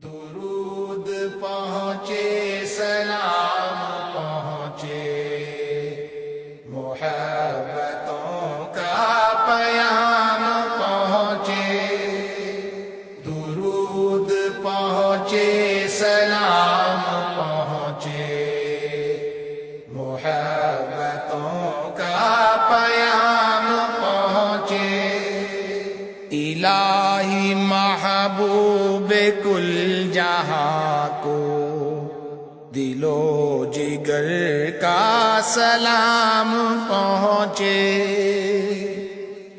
درود پہنچے سلام پہنچے محبتوں کا پیام پہنچے درود پہنچے سلام پہنچے محبتوں کا پیام پہنچے الہی محبوب کل جہاں کو دل و جگر کا سلام پہنچے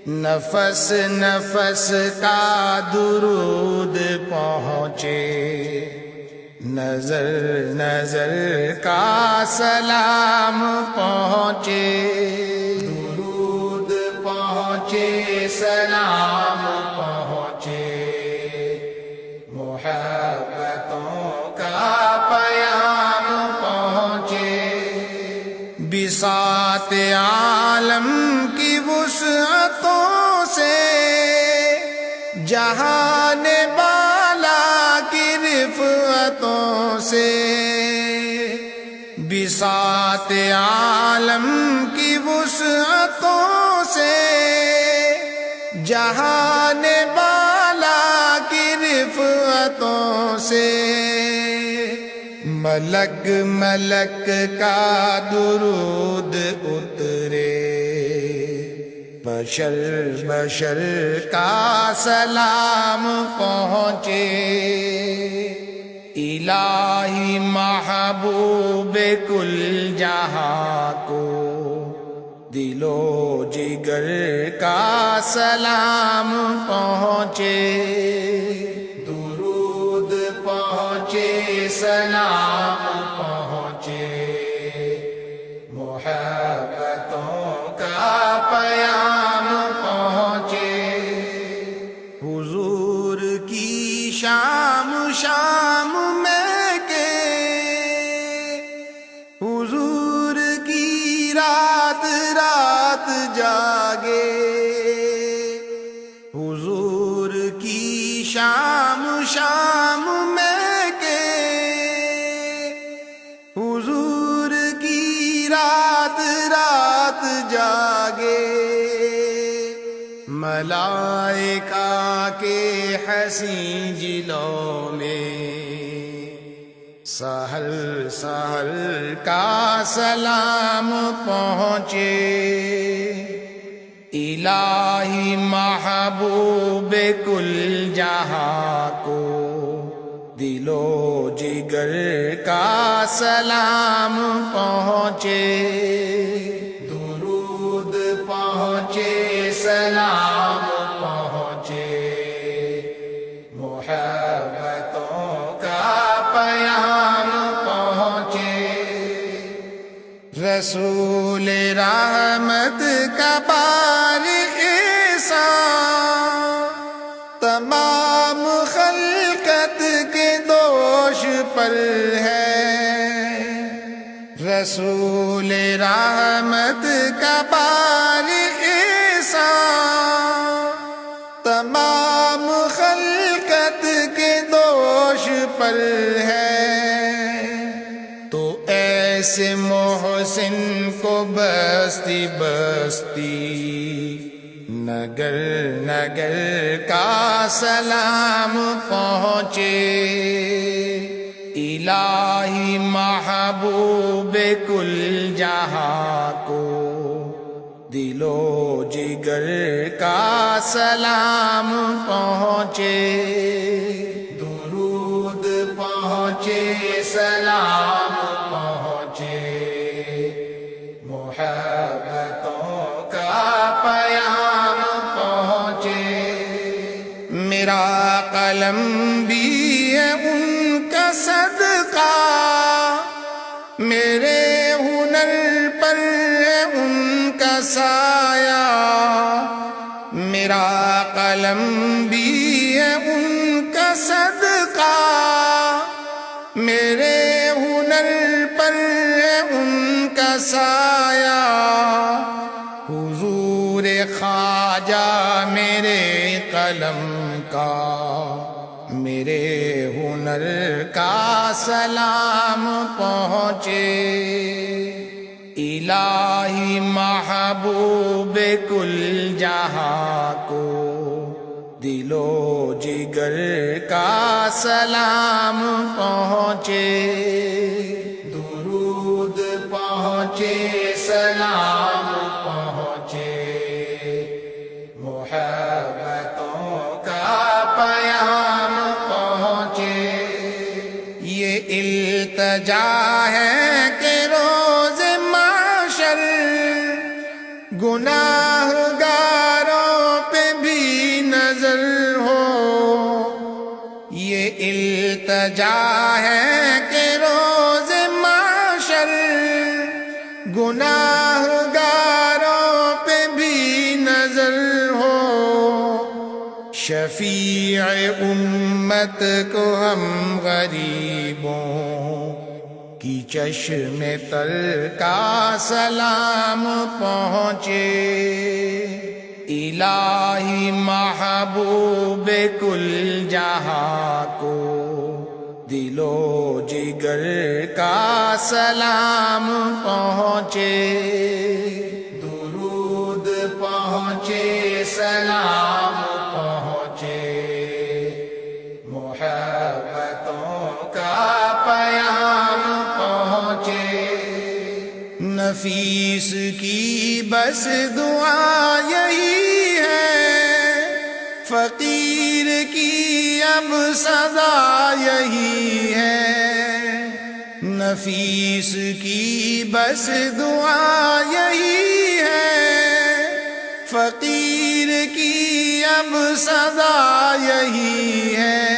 نفس نفس کا درود پہنچے نظر نظر کا سلام پہنچے درود پہنچے سلام پہنچے محبتوں کا پیام پہنچے بساط عالم کی وسعتوں سے جہان بالا کی رفعتوں سے بساط عالم کی وسعتوں سے جہان بالا کی رفعتوں سے ملک ملک کا درود اترے بشر بشر کا سلام پہنچے الہی محبوب کل جہاں کو دل و جگر کا سلام پہنچے درود پہنچے سلام پہنچے محبتوں کا پیام پہنچے حضور کی شام شام میں کے حضور کی رات رات جاگے حضور کی شام شام میں کے حضور کی رات رات جاگے ملائکہ کے حسین جلوں میں سحر سحر کا سلام پہنچے الہی محبوب کل جہاں کو دل و جگر کا سلام پہنچے درود پہنچے سلام پہنچے محبتوں کا پیام پہنچے رسول رحمت کا بار احسان تمام خلقت کے دوش پر ہے رسول رحمت کا بار احسان تمام خلقت کے دوش پر ہے تو ایسے محسن کو بستی بستی نگر نگر کا سلام پہنچے الہی محبوب کل جہاں کو دل و جگر کا سلام پہنچے درود پہنچے سلام پہنچے محبتوں کا پیام پہنچے میرا قلم بھی ہے ان کا صدقہ میرے ہنر پر ہے ان کا سایہ میرا قلم بھی ہے ان کا صدقہ میرے ہنر پر ہے ان کا سایہ حضور خواجہ میرے قلم کا میرے ہنر کا سلام پہنچے، الہی محبوب کل جہاں کو دل و جگر کا سلام پہنچے، درود پہنچے سلام پہنچے، محبتوں کا پیام پہنچے، یہ التجا ہے کہ روز محشر گناہ گاروں پہ بھی نظر ہو، یہ التجا ہے کہ روز محشر گناہ گاروں پہ بھی نظر ہو، شفیع امت کو ہم غریبوں کی چشم تر کا سلام پہنچے، الہی محبوب کل جہاں کو دل و جگر کا سلام پہنچے، درود پہنچے سلام پہنچے، محبتوں کا پیام پہنچے، نفیس کی بس دعا یہی ہے، فقیر کی اب صدا یہی ہے، نفیس کی بس دعا یہی ہے، فقیر کی اب صدا یہی ہے،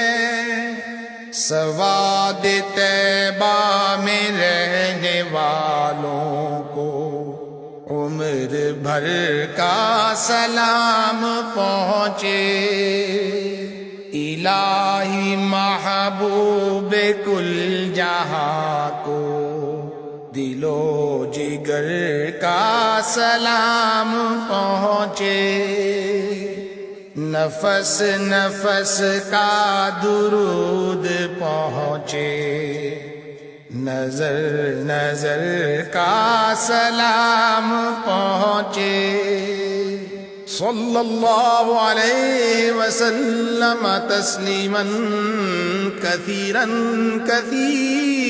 سواد طیبہ میں رہنے والوں کو عمر بھر کا سلام پہنچے، الہی محبوب کل جہاں کو دل و جگر کا سلام پہنچے، نفس نفس کا درود پہنچے، نظر نظر کا سلام پہنچے، صلی اللہ علیہ وسلم تسلیما کثیرا کثیرا۔